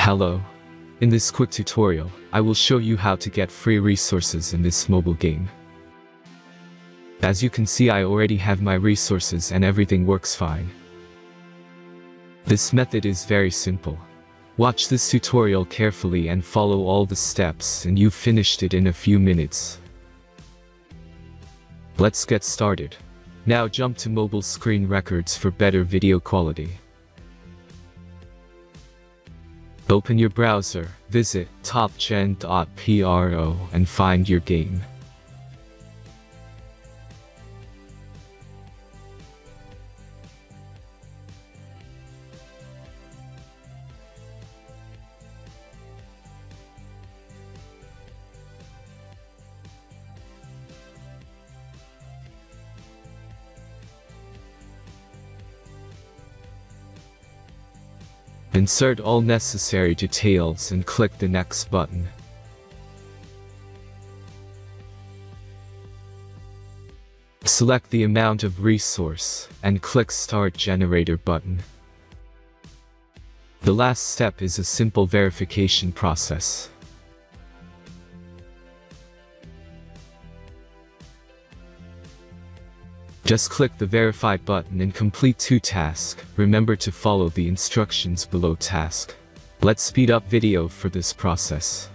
Hello. In this quick tutorial, I will show you how to get free resources in this mobile game. As you can see, I already have my resources and everything works fine. This method is very simple. Watch this tutorial carefully and follow all the steps and you've finished it in a few minutes. Let's get started. Now jump to mobile screen records for better video quality. Open your browser, visit topgen.pro and find your game. Insert all necessary details and click the Next button. Select the amount of resource and click Start Generator button. The last step is a simple verification process. Just click the Verify button and complete 2 tasks. Remember to follow the instructions below task. Let's speed up video for this process.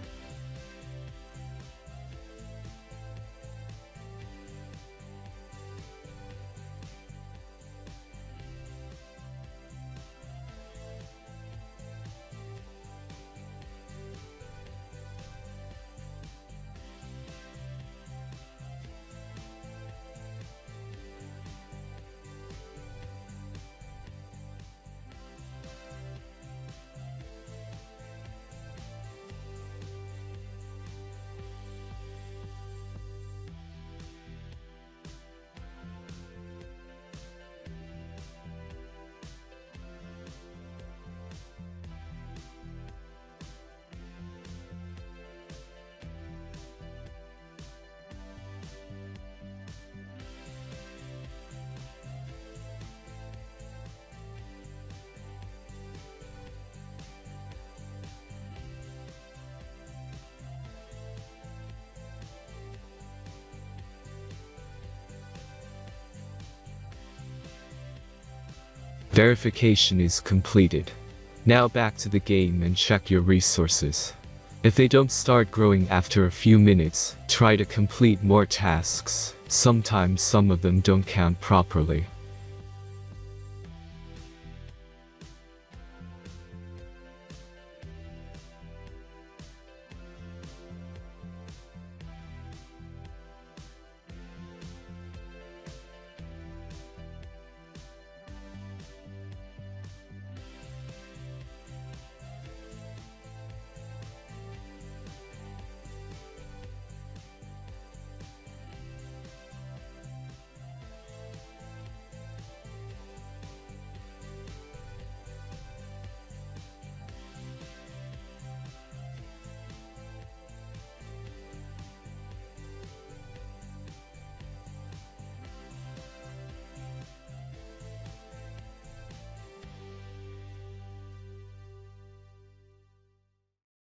Verification is completed. Now back to the game and check your resources. If they don't start growing after a few minutes, try to complete more tasks. Sometimes some of them don't count properly.